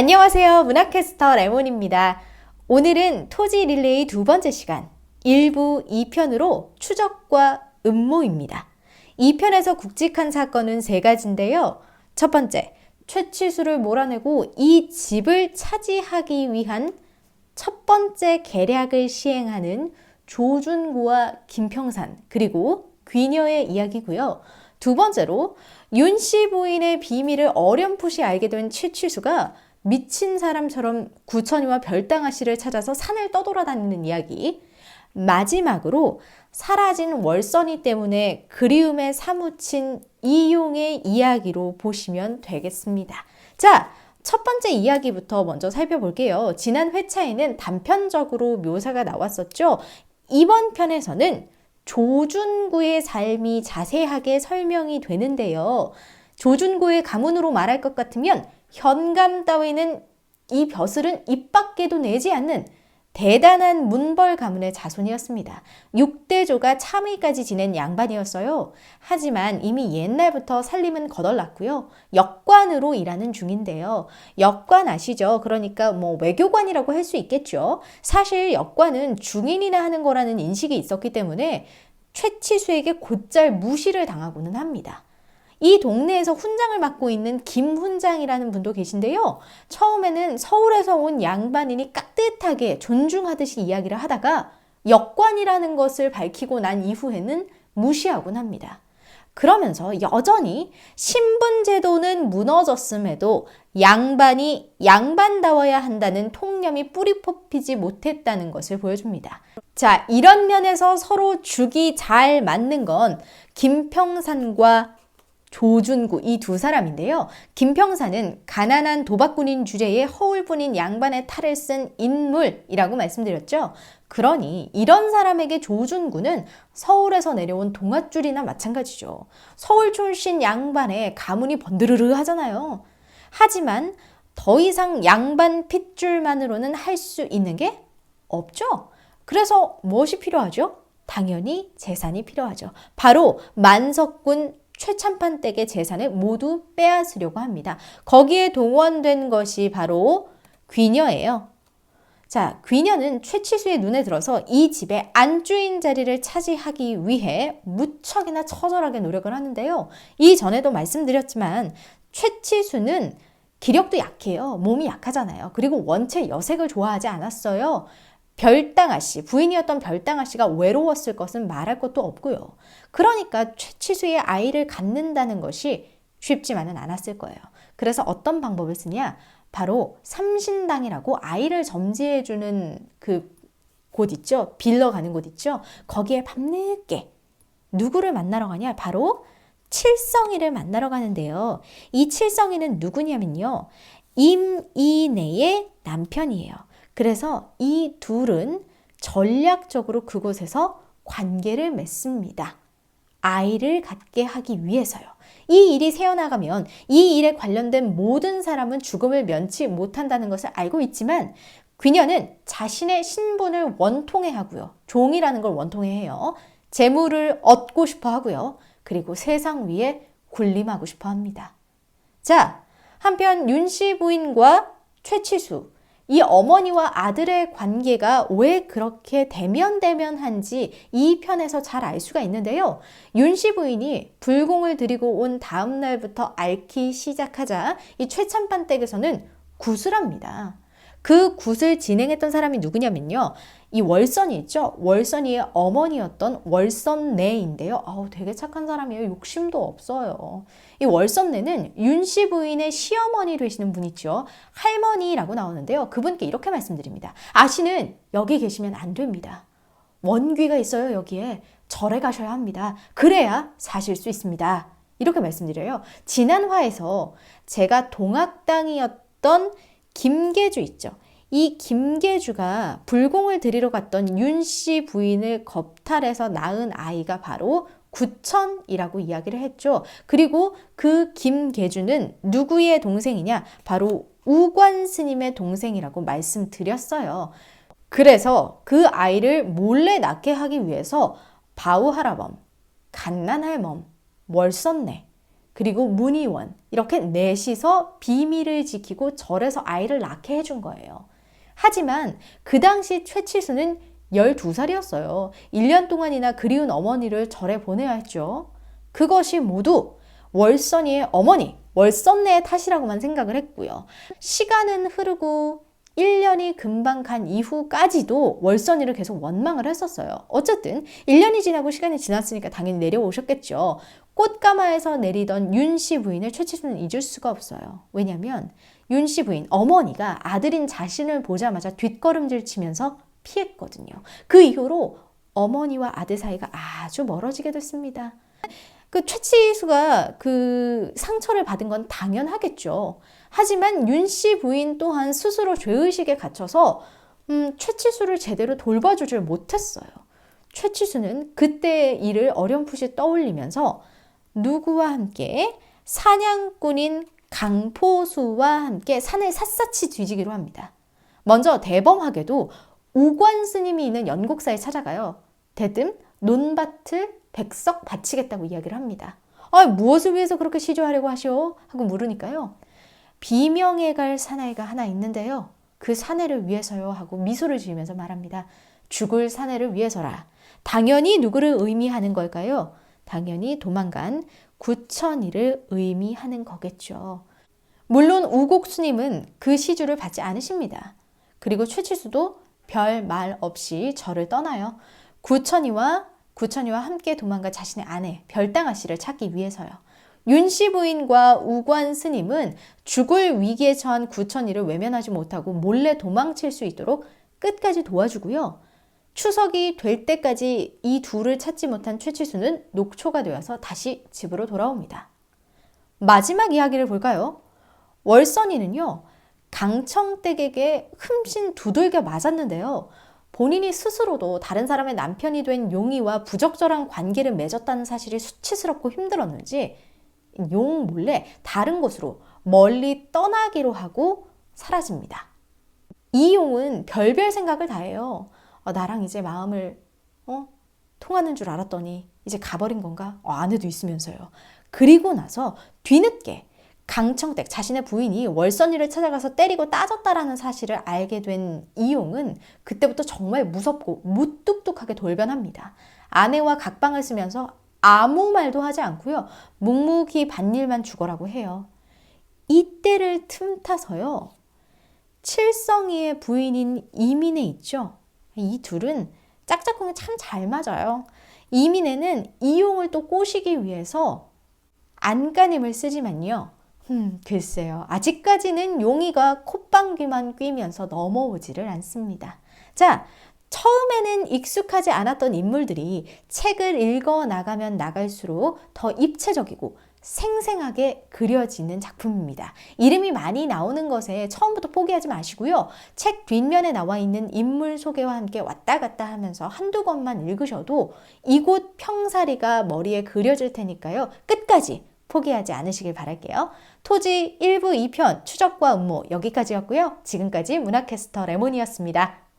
안녕하세요. 문화캐스터 레몬입니다. 오늘은 토지 릴레이 두 번째 시간 1부 2편으로 추적과 음모입니다. 2편에서 굵직한 사건은 세 가지인데요. 첫 번째, 최치수를 몰아내고 이 집을 차지하기 위한 첫 번째 계략을 시행하는 조준구와 김평산 그리고 귀녀의 이야기고요. 두 번째로 윤씨 부인의 비밀을 어렴풋이 알게 된 최치수가 미친 사람처럼 구천이와 별당아씨를 찾아서 산을 떠돌아다니는 이야기. 마지막으로 사라진 월선이 때문에 그리움에 사무친 이용의 이야기로 보시면 되겠습니다. 자, 첫 번째 이야기부터 먼저 살펴볼게요. 지난 회차에는 단편적으로 묘사가 나왔었죠. 이번 편에서는 조준구의 삶이 자세하게 설명이 되는데요. 조준구의 가문으로 말할 것 같으면 현감 따위는 이 벼슬은 입 밖에도 내지 않는 대단한 문벌 가문의 자손이었습니다. 6대조가 참의까지 지낸 양반이었어요. 하지만 이미 옛날부터 살림은 거덜났고요. 역관으로 일하는 중인데요. 역관 아시죠? 그러니까 외교관이라고 할 수 있겠죠. 사실 역관은 중인이나 하는 거라는 인식이 있었기 때문에 최치수에게 곧잘 무시를 당하고는 합니다. 이 동네에서 훈장을 맡고 있는 김 훈장이라는 분도 계신데요. 처음에는 서울에서 온 양반이니 깍듯하게 존중하듯이 이야기를 하다가 역관이라는 것을 밝히고 난 이후에는 무시하곤 합니다. 그러면서 여전히 신분제도는 무너졌음에도 양반이 양반다워야 한다는 통념이 뿌리 뽑히지 못했다는 것을 보여줍니다. 자, 이런 면에서 서로 죽이 잘 맞는 건 김평산과 조준구 이 두 사람인데요. 김평산은 가난한 도박꾼인 주제에 허울뿐인 양반의 탈을 쓴 인물이라고 말씀드렸죠. 그러니 이런 사람에게 조준구는 서울에서 내려온 동아줄이나 마찬가지죠. 서울 출신 양반의 가문이 번드르르 하잖아요. 하지만 더 이상 양반 핏줄만으로는 할 수 있는 게 없죠. 그래서 무엇이 필요하죠? 당연히 재산이 필요하죠. 바로 만석군 최참판 댁의 재산을 모두 빼앗으려고 합니다. 거기에 동원된 것이 바로 귀녀예요. 자, 귀녀는 최치수의 눈에 들어서 이 집의 안주인 자리를 차지하기 위해 무척이나 처절하게 노력을 하는데요. 이전에도 말씀드렸지만 최치수는 기력도 약해요. 몸이 약하잖아요. 그리고 원체 여색을 좋아하지 않았어요. 별당아씨, 부인이었던 별당아씨가 외로웠을 것은 말할 것도 없고요. 그러니까 최치수의 아이를 갖는다는 것이 쉽지만은 않았을 거예요. 그래서 어떤 방법을 쓰냐? 바로 삼신당이라고 아이를 점지해주는 그 곳 있죠? 빌러 가는 곳 있죠? 거기에 밤늦게 누구를 만나러 가냐? 바로 칠성이를 만나러 가는데요. 이 칠성이는 누구냐면요. 임이내의 남편이에요. 그래서 이 둘은 전략적으로 그곳에서 관계를 맺습니다. 아이를 갖게 하기 위해서요. 이 일이 새어나가면 이 일에 관련된 모든 사람은 죽음을 면치 못한다는 것을 알고 있지만 귀녀는 자신의 신분을 원통해하고요. 종이라는 걸 원통해해요. 재물을 얻고 싶어 하고요. 그리고 세상 위에 군림하고 싶어 합니다. 자, 한편 윤씨 부인과 최치수 이 어머니와 아들의 관계가 왜 그렇게 대면대면한지 이 편에서 잘 알 수가 있는데요. 윤씨 부인이 불공을 들이고 온 다음 날부터 앓기 시작하자 이 최참판 댁에서는 굿을 합니다. 그 굿을 진행했던 사람이 누구냐면요. 이 월선이 있죠. 월선이의 어머니였던 월선내인데요. 되게 착한 사람이에요. 욕심도 없어요. 이 월선내는 윤씨 부인의 시어머니 되시는 분 있죠. 할머니라고 나오는데요. 그분께 이렇게 말씀드립니다. 아씨는 여기 계시면 안 됩니다. 원귀가 있어요. 여기에 절에 가셔야 합니다. 그래야 사실 수 있습니다. 이렇게 말씀드려요. 지난 화에서 제가 동학당이었던 김계주 있죠. 이 김계주가 불공을 들이러 갔던 윤씨 부인을 겁탈해서 낳은 아이가 바로 구천이라고 이야기를 했죠. 그리고 그 김계주는 누구의 동생이냐? 바로 우관 스님의 동생이라고 말씀드렸어요. 그래서 그 아이를 몰래 낳게 하기 위해서 바우하라범, 갓난할멈, 월선내 그리고 문희원 이렇게 넷이서 비밀을 지키고 절에서 아이를 낳게 해준 거예요. 하지만 그 당시 최칠수는 12살이었어요. 1년 동안이나 그리운 어머니를 절에 보내야 했죠. 그것이 모두 월선이의 어머니, 월선네의 탓이라고만 생각을 했고요. 시간은 흐르고 1년이 금방 간 이후까지도 월선이를 계속 원망을 했었어요. 어쨌든 1년이 지나고 시간이 지났으니까 당연히 내려오셨겠죠. 꽃가마에서 내리던 윤씨 부인을 최칠수는 잊을 수가 없어요. 왜냐하면 윤씨 부인, 어머니가 아들인 자신을 보자마자 뒷걸음질 치면서 피했거든요. 그 이후로 어머니와 아들 사이가 아주 멀어지게 됐습니다. 그 최칠수가 그 상처를 받은 건 당연하겠죠. 하지만 윤씨 부인 또한 스스로 죄의식에 갇혀서 최칠수를 제대로 돌봐주질 못했어요. 최칠수는 그때의 일을 어렴풋이 떠올리면서 누구와 함께 사냥꾼인 강포수와 함께 산을 샅샅이 뒤지기로 합니다. 먼저 대범하게도 우관 스님이 있는 연곡사에 찾아가요. 대뜸 논밭을 백석 바치겠다고 이야기를 합니다. 무엇을 위해서 그렇게 시조하려고 하시오? 하고 물으니까요. 비명에 갈 사나이가 하나 있는데요. 그 사내를 위해서요 하고 미소를 지으면서 말합니다. 죽을 사내를 위해서라. 당연히 누구를 의미하는 걸까요? 당연히 도망간 구천이를 의미하는 거겠죠. 물론 우곡스님은 그 시주를 받지 않으십니다. 그리고 최칠수도 별 말 없이 절을 떠나요. 구천이와 함께 도망가 자신의 아내 별당아 씨를 찾기 위해서요. 윤씨 부인과 우관 스님은 죽을 위기에 처한 구천이를 외면하지 못하고 몰래 도망칠 수 있도록 끝까지 도와주고요. 추석이 될 때까지 이 둘을 찾지 못한 최칠수는 녹초가 되어서 다시 집으로 돌아옵니다. 마지막 이야기를 볼까요? 월선이는요. 강청댁에게 흠씬 두들겨 맞았는데요. 본인이 스스로도 다른 사람의 남편이 된 용이와 부적절한 관계를 맺었다는 사실이 수치스럽고 힘들었는지 용 몰래 다른 곳으로 멀리 떠나기로 하고 사라집니다. 이 용은 별별 생각을 다 해요. 나랑 이제 마음을 통하는 줄 알았더니 이제 가버린 건가? 아내도 있으면서요. 그리고 나서 뒤늦게 강청댁 자신의 부인이 월선이를 찾아가서 때리고 따졌다라는 사실을 알게 된 이용은 그때부터 정말 무섭고 무뚝뚝하게 돌변합니다. 아내와 각방을 쓰면서 아무 말도 하지 않고요. 묵묵히 밭일만 죽어라고 해요. 이때를 틈타서요. 칠성이의 부인인 이민애 있죠. 이 둘은 짝짝꿍이 참 잘 맞아요. 이민애는 이용을 또 꼬시기 위해서 안간힘을 쓰지만요. 글쎄요. 아직까지는 용이가 콧방귀만 뀌면서 넘어오지를 않습니다. 자, 처음에는 익숙하지 않았던 인물들이 책을 읽어 나가면 나갈수록 더 입체적이고 생생하게 그려지는 작품입니다. 이름이 많이 나오는 것에 처음부터 포기하지 마시고요. 책 뒷면에 나와 있는 인물 소개와 함께 왔다 갔다 하면서 한두 권만 읽으셔도 이곳 평사리가 머리에 그려질 테니까요. 끝까지 포기하지 않으시길 바랄게요. 토지 1부 2편 추적과 음모 여기까지였고요. 지금까지 문화캐스터 레몬이었습니다.